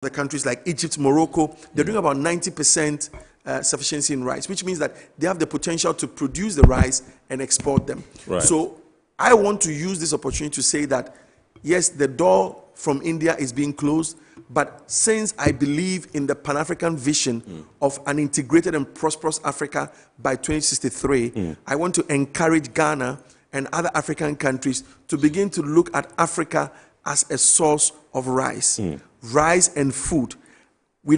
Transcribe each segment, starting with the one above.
the countries like Egypt, Morocco, they're doing about 90% sufficiency in rice, which means that they have the potential to produce the rice and export them. Right. So I want to use this opportunity to say that, yes, the door from India is being closed, but since I believe in the Pan-African vision of an integrated and prosperous Africa by 2063, I want to encourage Ghana and other African countries to begin to look at Africa as a source of rice, rice and food. We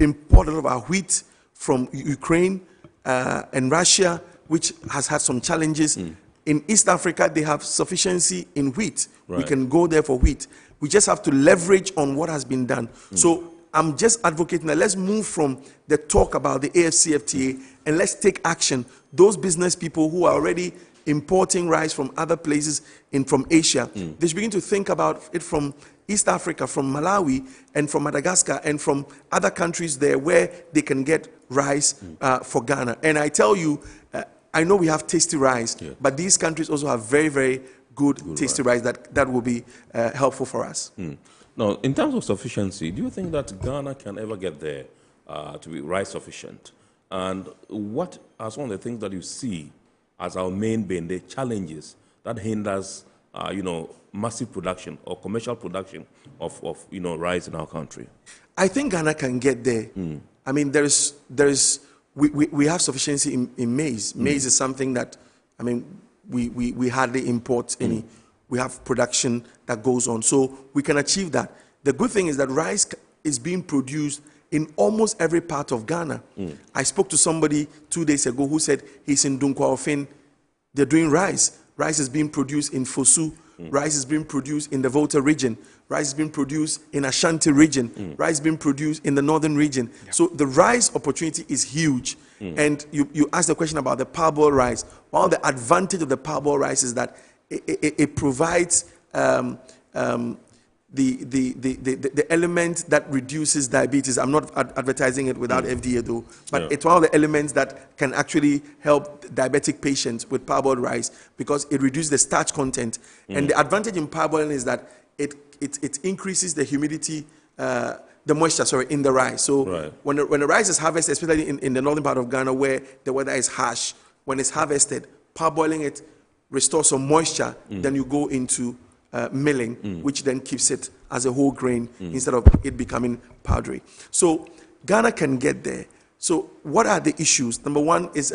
import a lot of our wheat from Ukraine and Russia, which has had some challenges. In East Africa, they have sufficiency in wheat. Right. We can go there for wheat. We just have to leverage on what has been done. So I'm just advocating that let's move from the talk about the AFCFTA and let's take action. Those business people who are already importing rice from other places from Asia, they should begin to think about it from East Africa, from Malawi, and from Madagascar, and from other countries there where they can get rice for Ghana. And I tell you, I know we have tasty rice, but these countries also have very, very good tasty rice that will be helpful for us. Now, in terms of sufficiency, do you think that Ghana can ever get there to be rice sufficient? And what are some of the things that you see as our main bane, the challenges that hinders, massive production or commercial production of rice in our country? I think Ghana can get there. I mean, we have sufficiency in maize. Maize is something that, I mean, we hardly import any. We have production that goes on. So we can achieve that. The good thing is that rice is being produced in almost every part of Ghana. I spoke to somebody 2 days ago who said he's in Dunkwa-Ofin. They're doing rice. Rice is being produced in Fosu. Rice is being produced in the Volta region. Rice is being produced in Ashanti region. Rice is being produced in the northern region. So the rice opportunity is huge. And you asked the question about the parboiled rice. Well, the advantage of the parboiled rice is that it provides the element that reduces diabetes. I'm not advertising it without FDA though, but it's one of the elements that can actually help diabetic patients with parboiled rice because it reduces the starch content. And the advantage in parboiling is that it increases the humidity, the moisture, in the rice. So when the rice is harvested, especially in the northern part of Ghana where the weather is harsh, when it's harvested, parboiling it restores some moisture, then you go into milling, which then keeps it as a whole grain instead of it becoming powdery. So Ghana can get there. So what are the issues? Number one is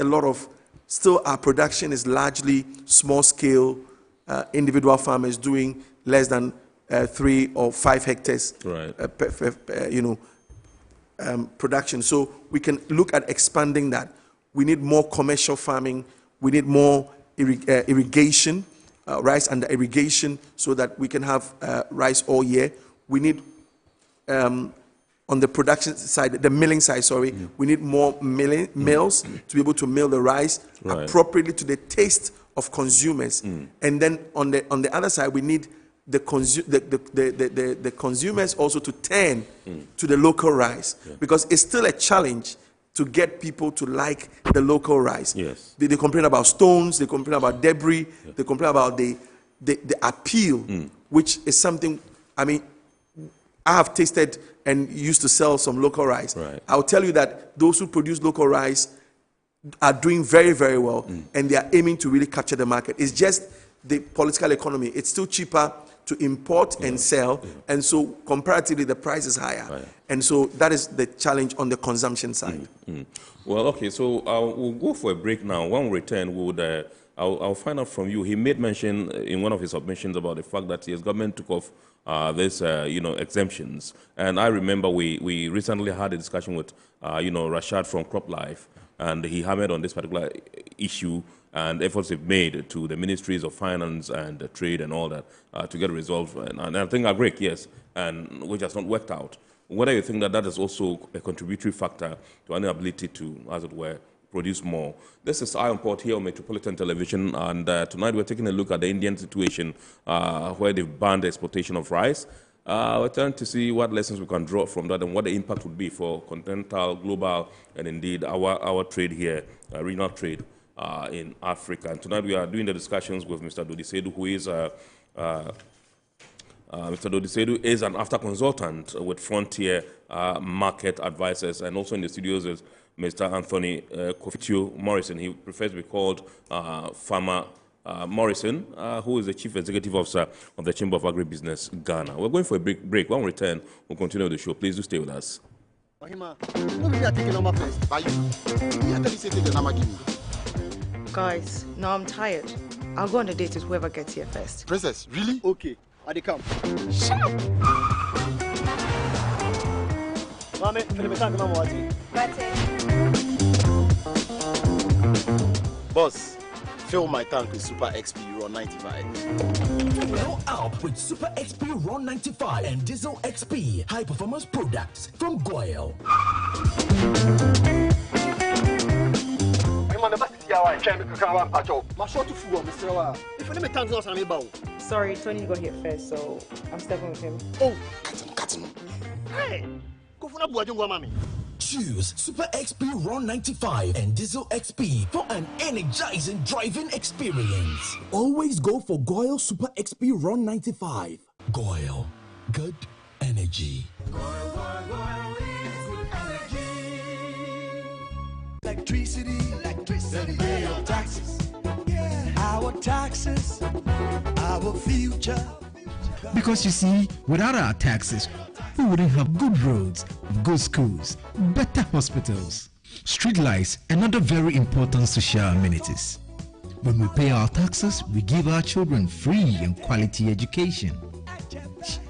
still our production is largely small scale, individual farmers doing less than 3 or 5 hectares production. So we can look at expanding that. We need more commercial farming. We need more irrigation, rice under irrigation, so that we can have rice all year. We need, on the production side, the milling side, we need more mills to be able to mill the rice appropriately to the taste of consumers. And then on the other side, we need the consumers also to turn to the local rice, because it's still a challenge to get people to like the local rice. They complain about stones, they complain about debris, they complain about the appeal, which is something, I mean, I have tasted and used to sell some local rice. I'll tell you that those who produce local rice are doing very, very well, and they are aiming to really capture the market. It's just the political economy. It's still cheaper to import and sell, and so comparatively the price is higher. And so that is the challenge on the consumption side. Well, okay, so we'll go for a break now. When we return, I'll find out from you. He made mention in one of his submissions about the fact that his government took off this, exemptions. And I remember we recently had a discussion with, Rashad from CropLife, and he hammered on this particular issue and efforts they've made to the ministries of finance and trade and all that to get resolved. And I think are great, yes, and which has not worked out. Whether you think that is also a contributory factor to an ability to, as it were, produce more. This is Iron Port here on Metropolitan Television, and tonight we're taking a look at the Indian situation where they've banned the exportation of rice. We're trying to see what lessons we can draw from that and what the impact would be for continental, global, and indeed our trade here, regional trade in Africa. And tonight we are doing the discussions with Mr. Dodi Sedu, who is Mr. Dodisedu is an after consultant with Frontier Market Advisors, and also in the studios is Mr. Anthony Kofitio Morrison. He prefers to be called Farmer Morrison, who is the Chief Executive Officer of the Chamber of Agribusiness Ghana. We're going for a break. When we return, we'll continue the show. Please do stay with us. Guys, now I'm tired. I'll go on a date with whoever gets here first. Princess, really? Okay, I come. Shut up! Mame, boss, fill my tank with Super XP Euro 95. Blow up with Super XP Ron 95 and Diesel XP high performance products from Goyle. Sorry, Tony got here first, so I'm stepping with him. Oh, cut him. Hey, go for a Choose Super XP Ron 95 and Diesel XP for an energizing driving experience. Always go for Goyle Super XP Ron 95. Goyle, good energy. Goyle is good energy. Electricity, then pay your taxes. Yeah. Our taxes, our future. Because you see, without our taxes, we wouldn't have good roads, good schools, better hospitals, street lights, and other very important social amenities. When we pay our taxes, we give our children free and quality education.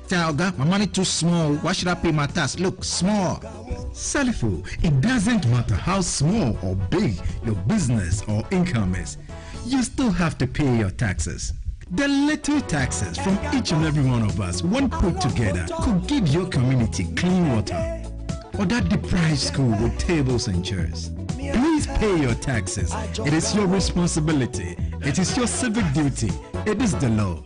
Talga, my money too small. Why should I pay my tax? Look, small. Salifo, it doesn't matter how small or big your business or income is, you still have to pay your taxes. The little taxes from each and every one of us, when put together, could give your community clean water, or that deprived school with tables and chairs. Please pay your taxes. It is your responsibility. It is your civic duty. It is the law.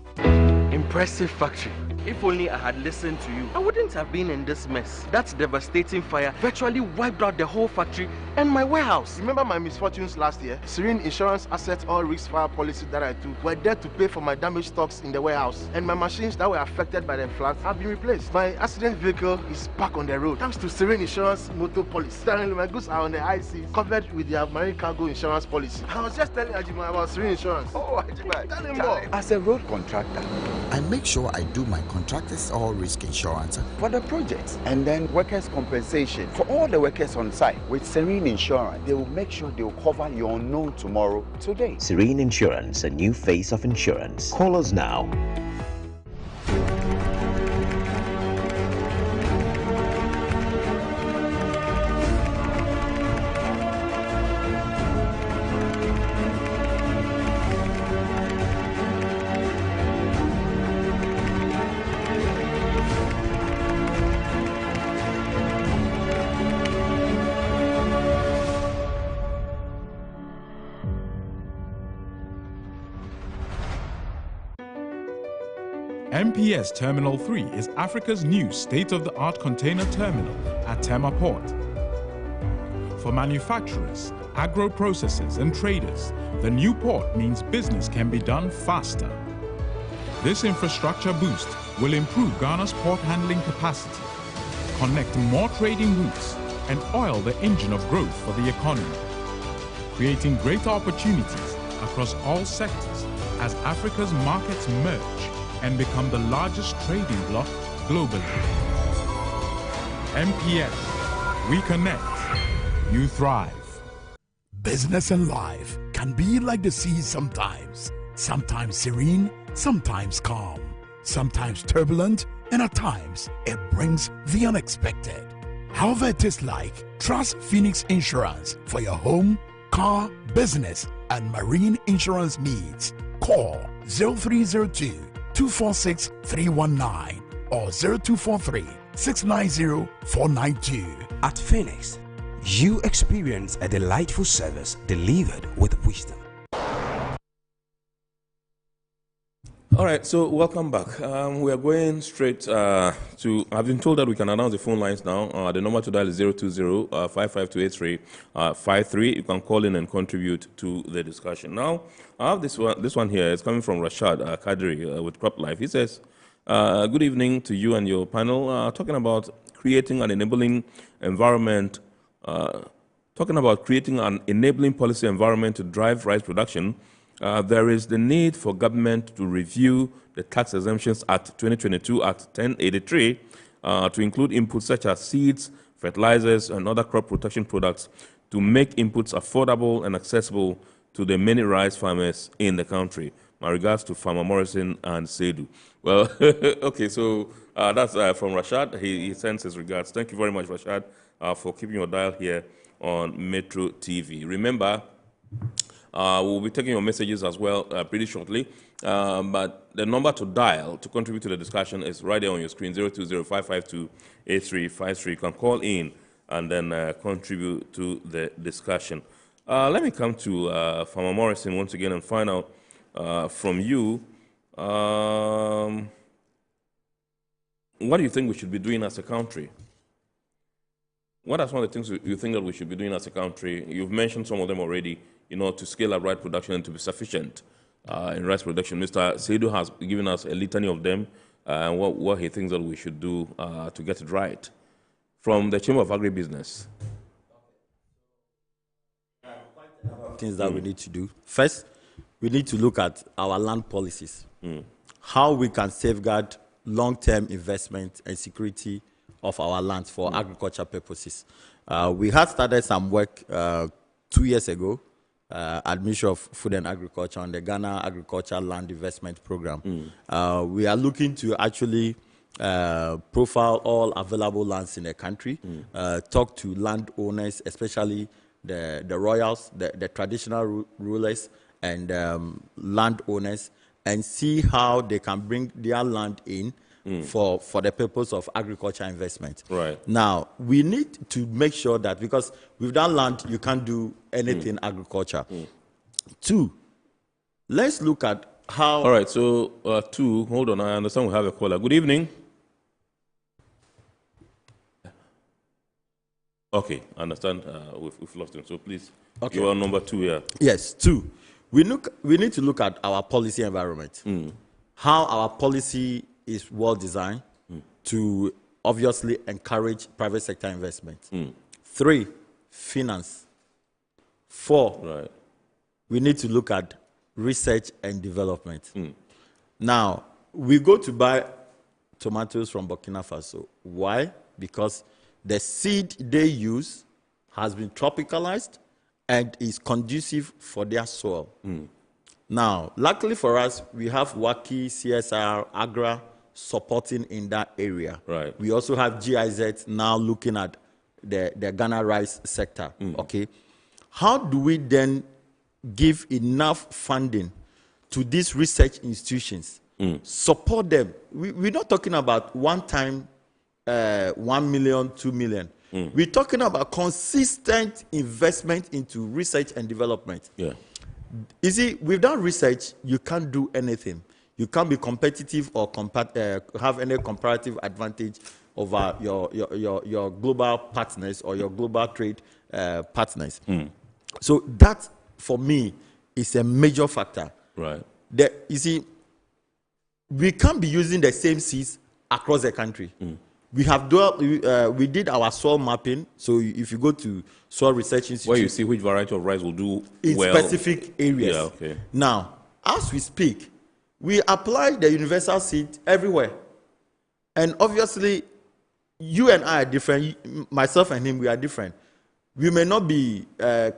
Impressive factory. If only I had listened to you, I wouldn't have been in this mess. That devastating fire virtually wiped out the whole factory and my warehouse. Remember my misfortunes last year? Serene Insurance Asset All Risk Fire policy that I took were there to pay for my damaged stocks in the warehouse, and my machines that were affected by the flood have been replaced. My accident vehicle is back on the road thanks to Serene Insurance motor policy. Currently, my goods are on the high seas covered with their marine cargo insurance policy. I was just telling Ajima about Serene Insurance. Oh, Ajima, tell him more. As a road contractor, I make sure I do my contractors all risk insurance for the project, and then workers' compensation for all the workers on site. With Serene Insurance, they will make sure they will cover your unknown tomorrow today. Serene Insurance, a new face of insurance. Call us now. MPS Terminal 3 is Africa's new state-of-the-art container terminal at Tema Port. For manufacturers, agro-processors and traders, the new port means business can be done faster. This infrastructure boost will improve Ghana's port handling capacity, connect more trading routes, and oil the engine of growth for the economy, creating greater opportunities across all sectors as Africa's markets merge and become the largest trading bloc globally. MPS, we connect, you thrive. Business and life can be like the sea sometimes. Sometimes serene, sometimes calm, sometimes turbulent, and at times it brings the unexpected. However it is like, trust Phoenix Insurance for your home, car, business, and marine insurance needs. Call 0302 246 319 or 0243 690 492. At Phoenix, you experience a delightful service delivered with wisdom. All right, so welcome back. We are going straight to, I've been told that we can announce the phone lines now. The number to dial is 020-55283-53. You can call in and contribute to the discussion. Now, I have this one here. It's coming from Rashad Kadri with Crop Life. He says, Good evening to you and your panel. Talking about creating an enabling environment, policy environment to drive rice production, there is the need for government to review the Tax Exemptions Act 2022 Act 1083 to include inputs such as seeds, fertilizers, and other crop protection products to make inputs affordable and accessible to the many rice farmers in the country. My regards to Farmer Morrison and Seydou. Well, okay, so that's from Rashad. He sends his regards. Thank you very much, Rashad, for keeping your dial here on Metro TV. Remember, we'll be taking your messages as well pretty shortly. But the number to dial to contribute to the discussion is right there on your screen, 020-552-8353. You can call in and then contribute to the discussion. Let me come to Farmer Morrison once again and find out from you, what do you think we should be doing as a country? What are some of the things you think that we should be doing as a country? You've mentioned some of them already, to scale up rice production and to be sufficient in rice production. Mr. Seydou has given us a litany of them and what he thinks that we should do to get it right. From the Chamber of Agribusiness. Things that we need to do. First, we need to look at our land policies, how we can safeguard long-term investment and security of our lands for agriculture purposes. We had started some work 2 years ago at Ministry of Food and Agriculture on the Ghana Agriculture Land Investment Program. We are looking to actually profile all available lands in the country, talk to landowners, especially the royals, the traditional rulers, and landowners, and see how they can bring their land in for the purpose of agriculture investment. Right. Now, we need to make sure that, because with that land, you can't do anything agriculture. Two, let's look at how... All right, so two, hold on, I understand we have a caller. Good evening. Okay, I understand we've lost him, so please, you are number two here. Yes, two. We need to look at our policy environment, how our policy is well designed to obviously encourage private sector investment. Three, finance. Four, we need to look at research and development. Now, we go to buy tomatoes from Burkina Faso. Why? Because the seed they use has been tropicalized and is conducive for their soil. Now, luckily for us, we have WACI, CSR, AGRA supporting in that area. Right. We also have GIZ now looking at the Ghana rice sector. Okay. How do we then give enough funding to these research institutions, support them? We're not talking about one time 1 million, 2 million. We're talking about consistent investment into research and development. Yeah. You see, without research, you can't do anything. You can't be competitive or have any comparative advantage over your global partners or your global trade partners. So that, for me, is a major factor. Right. You see, we can't be using the same seeds across the country. We have we did our soil mapping. So if you go to Soil Research Institute, where you see which variety of rice will do in well. specific areas. Yeah, okay. Now, as we speak, we apply the universal seed everywhere. And obviously, you and I are different. Myself and him, we are different. We may not be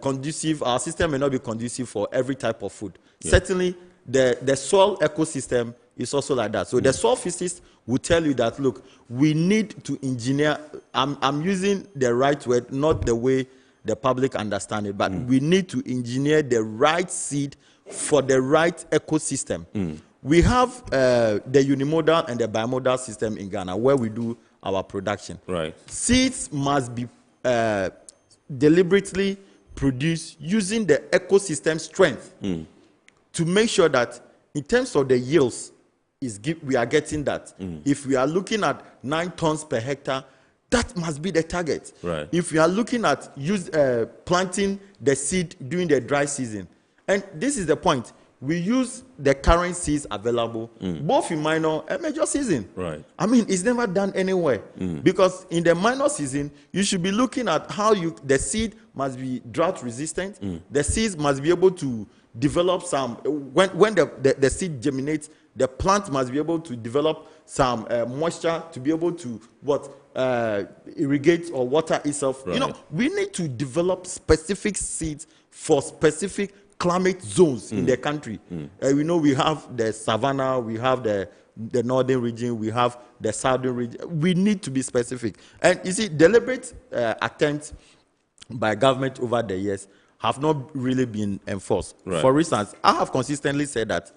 conducive, our system may not be conducive for every type of food. Yeah. Certainly, the soil ecosystem is also like that. So the soil physicist will tell you that, look, we need to engineer, I'm using the right word, not the way the public understand it, but we need to engineer the right seed for the right ecosystem. We have the unimodal and the bimodal system in Ghana where we do our production. Right. Seeds must be deliberately produced using the ecosystem strength to make sure that in terms of the yields, we are getting that. If we are looking at 9 tons per hectare, that must be the target. Right. If we are looking at planting the seed during the dry season, and this is the point, we use the currencies available, both in minor and major season. Right. I mean, it's never done anywhere. Because in the minor season, you should be looking at how the seed must be drought resistant. The seeds must be able to develop some, when the seed germinates, the plant must be able to develop some moisture to be able to irrigate or water itself. Right. You know, we need to develop specific seeds for specific climate zones in the country. We know we have the savanna, we have the northern region, we have the southern region. We need to be specific. And you see, deliberate attempts by government over the years have not really been enforced. Right. For instance, I have consistently said that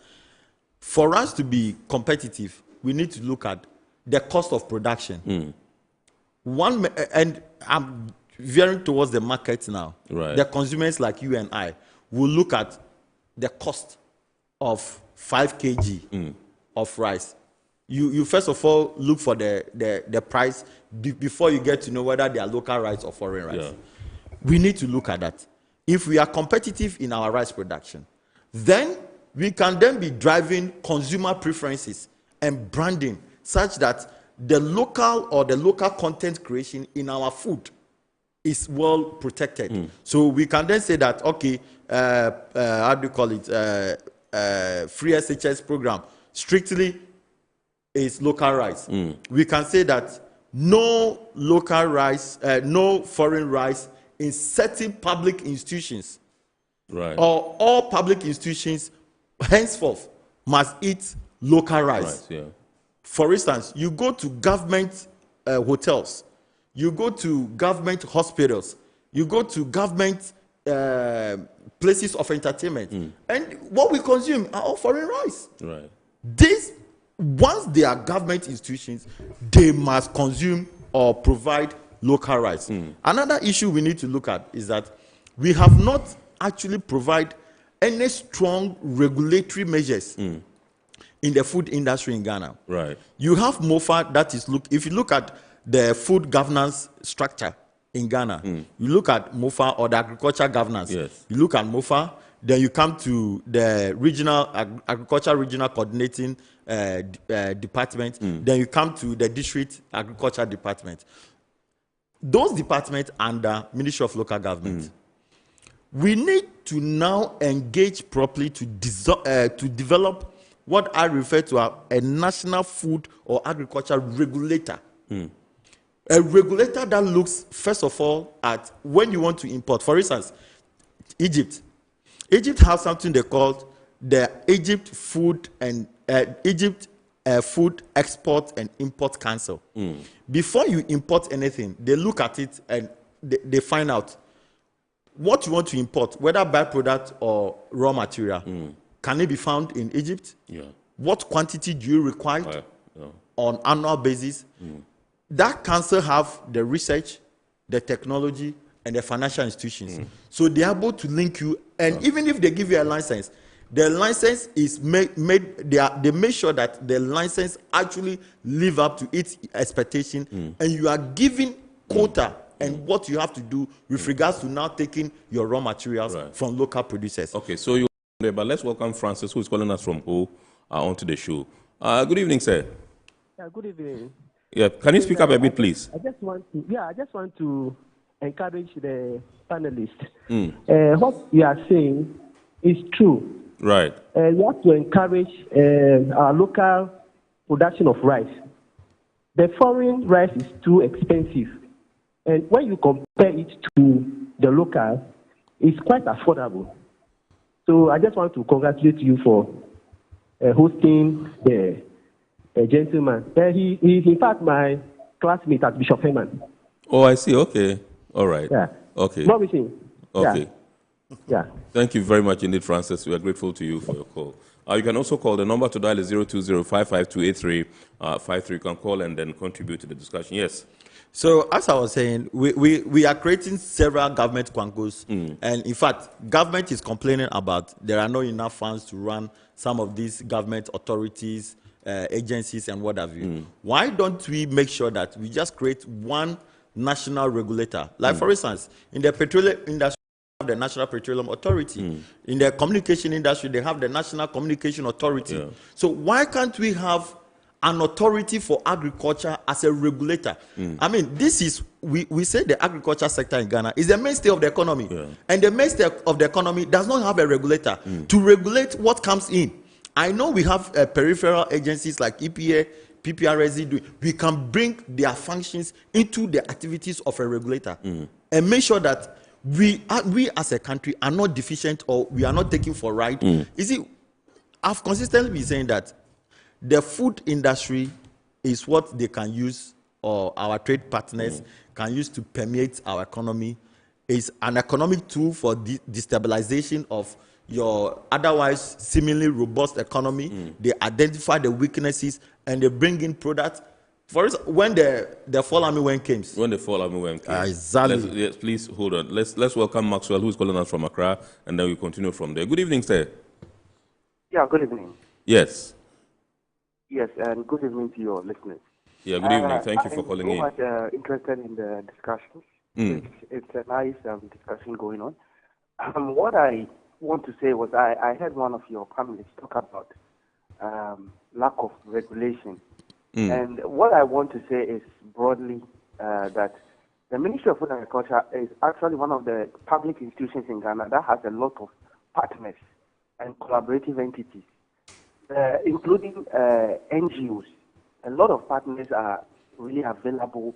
for us to be competitive, we need to look at the cost of production. And I'm veering towards the market now. Right. The consumers like you and I will look at the cost of 5 kg of rice. You first of all look for the price before you get to know whether they are local rice or foreign rice. Yeah. We need to look at that. If we are competitive in our rice production, then we can then be driving consumer preferences and branding such that the local content creation in our food is well protected. So we can then say that, okay, how do you call it, free SHS program strictly is local rice. We can say that no local rice, no foreign rice in certain public institutions. Right. Or all public institutions henceforth must eat local rice. Right, yeah. For instance, you go to government hotels, you go to government hospitals, you go to government places of entertainment, and what we consume are all foreign rice. Right. These, once they are government institutions, they must consume or provide local rice. Another issue we need to look at is that we have not actually provided any strong regulatory measures in the food industry in Ghana. Right. You have MOFA that is, if you look at the food governance structure in Ghana, you look at MOFA or the agriculture governance, Yes. you look at MOFA, then you come to the regional agriculture regional coordinating department, then you come to the district agriculture department. Those departments under Ministry of Local Government. We need to now engage properly to develop what I refer to as a national food or agriculture regulator. A regulator that looks, first of all, at when you want to import. For instance, Egypt. Egypt has something they call the Egypt Food Export and Import Council. Before you import anything, they look at it and they find out what you want to import, whether byproduct or raw material. Can it be found in Egypt? Yeah. What quantity do you require on annual basis? That council have the research, the technology, and the financial institutions. So they are able to link you, and even if they give you a license, the license is made they make sure that the license actually live up to its expectation, and you are given quota and what you have to do with regards to now taking your raw materials from local producers. Okay, so you but let's welcome Francis, who is calling us from Ho, onto the show. Good evening, sir. Yeah, good evening. Yeah, can you speak up a bit, please? I just want to encourage the panelists. What you are saying is true. Right. You have to encourage our local production of rice. The foreign rice is too expensive. And when you compare it to the local, it's quite affordable. So I just want to congratulate you for hosting the gentleman. He is, in fact, my classmate at Bishop Herman. Oh, I see. Okay. All right. Yeah. Okay. Not with him. Okay. Yeah. Thank you very much indeed, Francis. We are grateful to you for your call. You can also call. The number to dial is 020-552-8353. You can call and then contribute to the discussion. Yes. So, as I was saying, we are creating several government quankos. And in fact, government is complaining about there are not enough funds to run some of these government authorities, agencies, and what have you. Why don't we make sure that we just create one national regulator? Like, for instance, in the petroleum industry, have the National Petroleum Authority. In the communication industry, they have the National Communication Authority. Yeah. So why can't we have an authority for agriculture as a regulator? I mean, this is, we say the agriculture sector in Ghana is the mainstay of the economy. And the mainstay of the economy does not have a regulator to regulate what comes in. I know we have peripheral agencies like EPA, PPRSD. We can bring their functions into the activities of a regulator and make sure that we as a country are not deficient or we are not taking for right. You see, I've consistently been saying that the food industry is what they can use, or our trade partners can use to permeate our economy. It's an economic tool for destabilization of your otherwise seemingly robust economy. They identify the weaknesses and they bring in products. For instance, when the Fall Army Wing came. When the Fall Army Wing came. Exactly. Yes, please hold on. Let's welcome Maxwell, who's calling us from Accra, and then we continue from there. Good evening, sir. Yeah, good evening. Yes. Yes, and good evening to your listeners. Yeah, good evening. Thank you for calling in. I'm so much interested in the discussions. It's a nice discussion going on. What I want to say was I heard one of your panelists talk about lack of regulation. And what I want to say is broadly that the Ministry of Food and Agriculture is actually one of the public institutions in Ghana that has a lot of partners and collaborative entities, including NGOs. A lot of partners are really available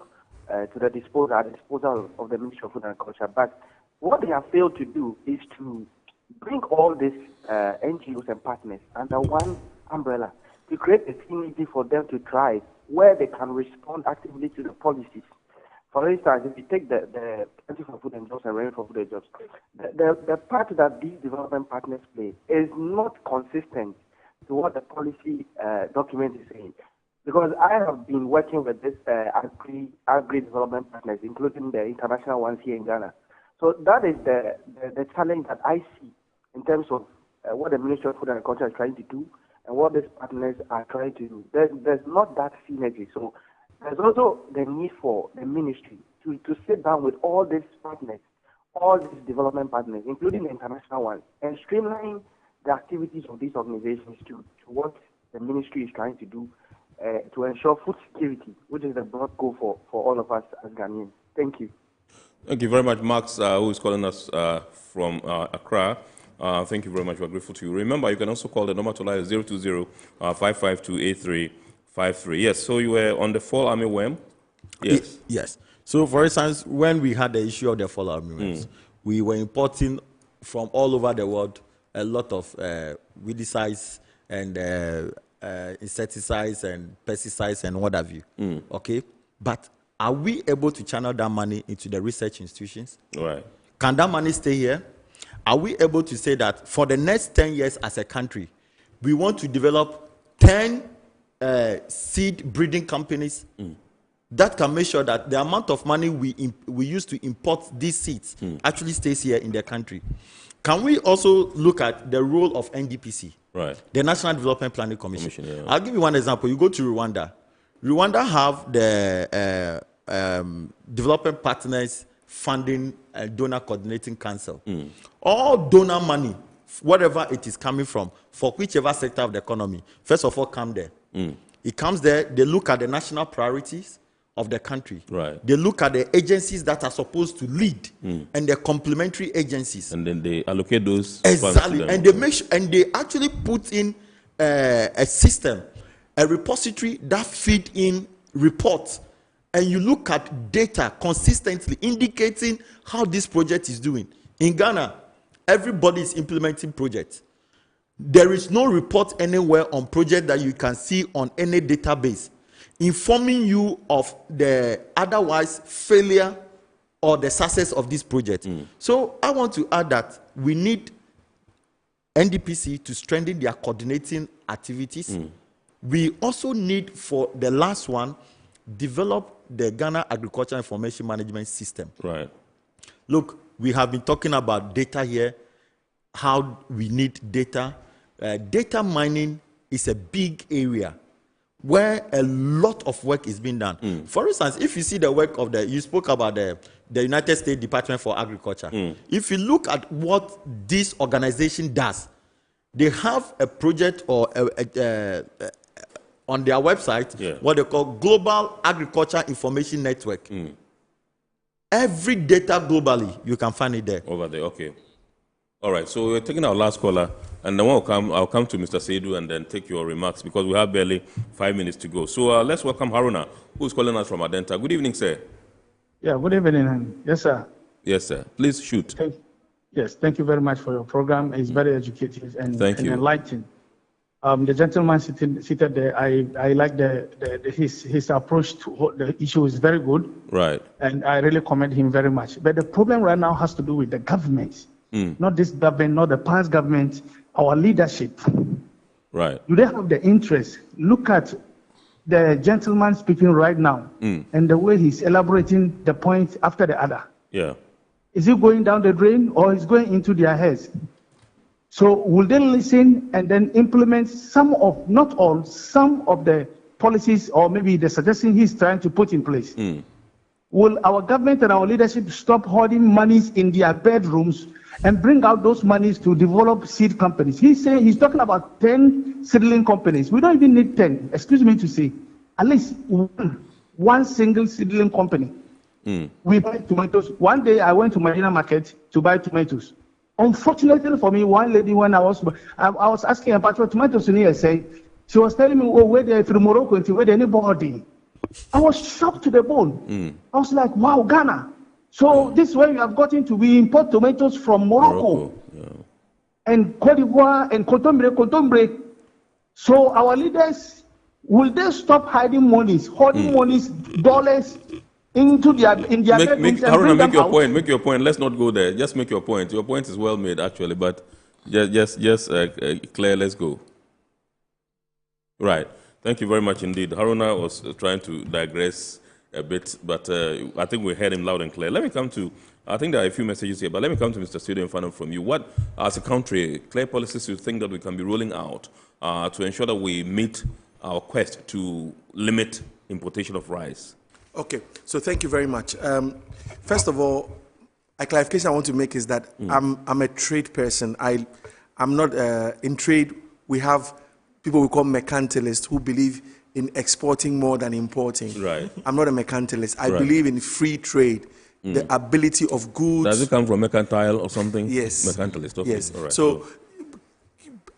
to the disposal of the Ministry of Food and Agriculture. But what they have failed to do is to bring all these NGOs and partners under one umbrella to create a synergy for them to thrive, where they can respond actively to the policies. For instance, if you take the Council for Food and Jobs and Revenue for Food and Jobs, the part that these development partners play is not consistent to what the policy document is saying. Because I have been working with this agri development partners, including the international ones here in Ghana. So that is the challenge that I see in terms of what the Ministry of Food and Agriculture is trying to do and what these partners are trying to do. There's not that synergy. So there's also the need for the ministry to sit down with all these partners, all these development partners, including the international ones, and streamline the activities of these organizations to what the ministry is trying to do to ensure food security, which is the broad goal for all of us as Ghanaians. Thank you. Thank you very much, Max, who is calling us from Accra. Thank you very much. We're grateful to you. Remember, you can also call the number to line 020-552-8353. Yes, so you were on the Fall Army Worm? Yes. Yes. So, for instance, when we had the issue of the Fall Army Worms, we were importing from all over the world a lot of weedicides and insecticides and pesticides and what have you. Okay? But are we able to channel that money into the research institutions? Right. Can that money stay here? Are we able to say that for the next 10 years as a country, we want to develop 10 seed breeding companies that can make sure that the amount of money we use to import these seeds actually stays here in the country? Can we also look at the role of NDPC, right, the National Development Planning Commission? Yeah. I'll give you one example. You go to Rwanda. Rwanda have the Development Partners Funding and Donor Coordinating Council. All donor money, whatever it is coming from, for whichever sector of the economy, first of all, come there. It comes there, they look at the national priorities of the country. Right. They look at the agencies that are supposed to lead and the complementary agencies. And then they allocate those exactly, and they make sure, and they actually put in a system, a repository that feed in reports, and you look at data consistently indicating how this project is doing. In Ghana, everybody is implementing projects. There is no report anywhere on project that you can see on any database informing you of the otherwise failure or the success of this project. So I want to add that we need NDPC to strengthen their coordinating activities. We also need, for the last one, develop the Ghana Agricultural Information Management System. Right. Look, we have been talking about data here, how we need data. Data mining is a big area where a lot of work is being done. For instance, if you see the work of you spoke about the the United States Department for Agriculture. If you look at what this organization does, they have a project or on their website, what they call Global Agriculture Information Network. Every data globally, you can find it there. Over there, okay. All right, so we're taking our last caller, and then I'll come to Mr. Seidu and then take your remarks because we have barely 5 minutes to go. So let's welcome Haruna, who's calling us from Adenta. Good evening, sir. Yeah, good evening. Yes, sir. Yes, sir. Please shoot. Yes, thank you very much for your program. It's very educative and enlightening. The gentleman seated there, I like his approach to the issue is very good. Right. And I really commend him very much. But the problem right now has to do with the government. Not this government, not the past government, our leadership. Right. Do they have the interest? Look at the gentleman speaking right now and the way he's elaborating the point after the other. Yeah. Is it going down the drain or is going into their heads? So will they listen and then implement some of, not all, some of the policies or maybe the suggestion he's trying to put in place? Will our government and our leadership stop hoarding monies in their bedrooms and bring out those monies to develop seed companies? He's talking about 10 seedling companies. We don't even need 10, excuse me to say, at least one single seedling company. We buy tomatoes. One day I went to Medina Market to buy tomatoes. Unfortunately for me, one lady, when I was asking about what tomatoes in here, she was telling me, oh, where they're from Morocco, where they're anybody. I was shocked to the bone. I was like, wow, Ghana. So this way we have gotten to, we import tomatoes from Morocco. And Cote d'Ivoire and Contombre. So our leaders, will they stop hiding monies, hoarding monies, dollars, into their Haruna, make your point. Make your point. Let's not go there. Just make your point. Your point is well made, actually, but just Claire, let's go. Right. Thank you very much indeed. Haruna was trying to digress a bit, but I think we heard him loud and clear. Let me come to, I think there are a few messages here, but let me come to Mr. Studio and find out from you. What, as a country, clear policies you think that we can be rolling out to ensure that we meet our quest to limit importation of rice? Okay, so thank you very much. First of all, a clarification I want to make is that I'm a trade person. I'm not in trade. We have people we call mercantilists who believe in exporting more than importing. Right. I'm not a mercantilist. I believe in free trade, the ability of goods. Does it come from mercantile or something? Yes. Mercantilist. Okay. Yes. All right. So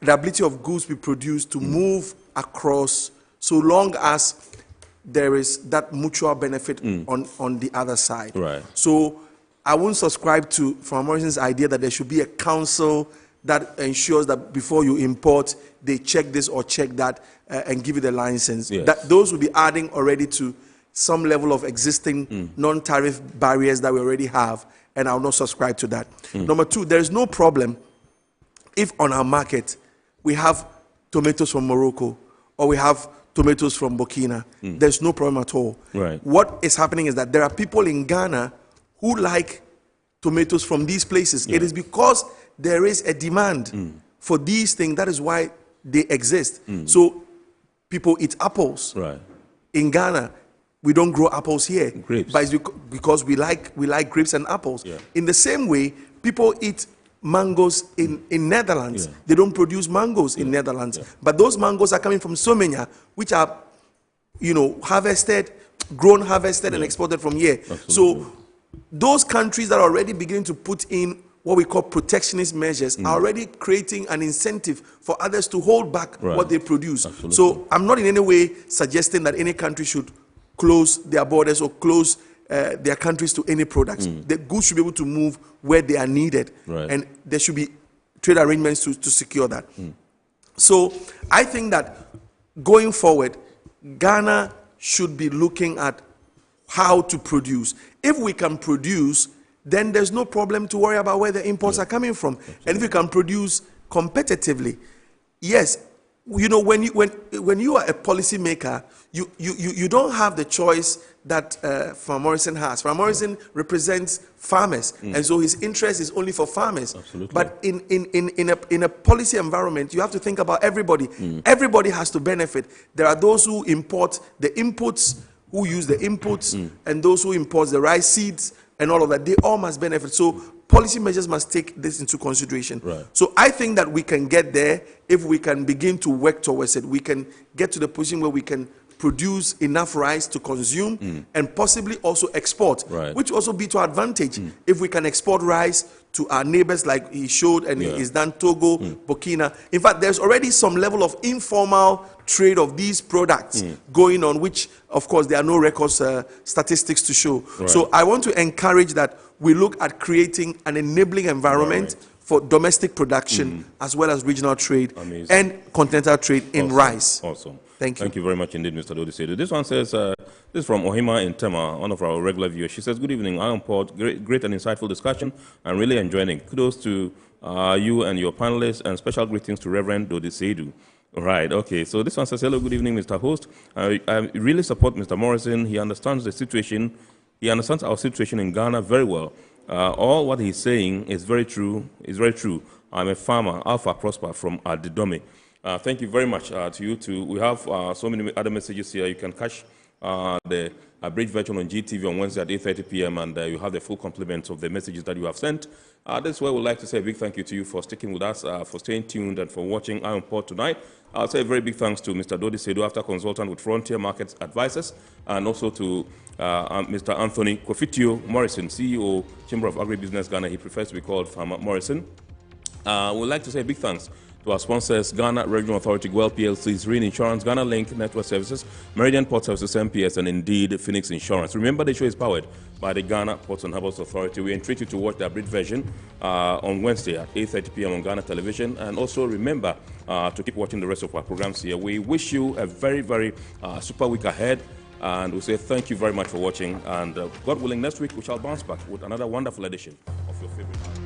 the ability of goods we produce to move across, so long as there is that mutual benefit on the other side. Right. So I won't subscribe to Farmer Morrison's idea that there should be a council that ensures that before you import, they check this or check that and give you the license. Yes. That those will be adding already to some level of existing non-tariff barriers that we already have, and I will not subscribe to that. Number two, there is no problem if on our market we have tomatoes from Morocco or we have tomatoes from Burkina. There's no problem at all. Right. What is happening is that there are people in Ghana who like tomatoes from these places. It is because there is a demand for these things. That is why they exist. So people eat apples. Right. In Ghana, we don't grow apples here. Grapes. But it's because we like grapes and apples. Yeah. In the same way, people eat mangoes in Netherlands. They don't produce mangoes in Netherlands. But those mangoes are coming from Somenia, which are, harvested, harvested, and exported from here. Absolutely. So those countries that are already beginning to put in what we call protectionist measures are already creating an incentive for others to hold back what they produce. Absolutely. So I'm not in any way suggesting that any country should close their borders or close their countries to any products. The goods should be able to move where they are needed, and there should be trade arrangements to secure that. So I think that going forward, Ghana should be looking at how to produce. If we can produce, then there's no problem to worry about where the imports are coming from. And if you can produce competitively, yes, when you are a policy maker, you don't have the choice that Farmer Morrison has. Farmer Morrison represents farmers, and so his interest is only for farmers. Absolutely. But in a policy environment, you have to think about everybody. Everybody has to benefit. There are those who import the inputs, who use the inputs, and those who import the rice seeds, and all of that, they all must benefit. So policy measures must take this into consideration. Right. So I think that we can get there if we can begin to work towards it. We can get to the position where we can produce enough rice to consume and possibly also export, which also be to our advantage. If we can export rice to our neighbors like he showed and he's done, Togo, Burkina. In fact, there's already some level of informal trade of these products going on, which of course there are no records, statistics to show. Right. So I want to encourage that we look at creating an enabling environment for domestic production as well as regional trade and continental trade in rice. Awesome. Thank you. Thank you very much indeed, Mr. Dodisedu. This one says, this is from Ohima in Tema, one of our regular viewers. She says, good evening, I am Port. Great and insightful discussion. I'm really enjoying it. Kudos to you and your panelists, and special greetings to Reverend Dodisedu. All right, okay. So this one says, hello, good evening, Mr. Host. I really support Mr. Morrison. He understands the situation. He understands our situation in Ghana very well. All what he's saying is very true. I'm a farmer, Alpha Prosper from Adidome. Thank you very much to you too. We have so many other messages here. You can catch the abridged version on GTV on Wednesday at 8:30 p.m. and you have the full complement of the messages that you have sent. This is where we'd like to say a big thank you to you for sticking with us, for staying tuned and for watching Iron Port tonight. I'll say a very big thanks to Mr. Dodisedu, after consultant with Frontier Markets Advisors, and also to Mr. Anthony Kofitio Morrison, CEO, Chamber of Agribusiness Ghana. He prefers to be called Farmer Morrison. We'd like to say a big thanks to our sponsors, Ghana Regional Authority, Guel PLC's Green Insurance, Ghana Link Network Services, Meridian Port Services, MPS, and indeed Phoenix Insurance. Remember, the show is powered by the Ghana Ports and Harbours Authority. We entreat you to watch the abridged version on Wednesday at 8:30 p.m. on Ghana Television. And also remember to keep watching the rest of our programs here. We wish you a very, very super week ahead. And we say thank you very much for watching. And God willing, next week we shall bounce back with another wonderful edition of your favorite.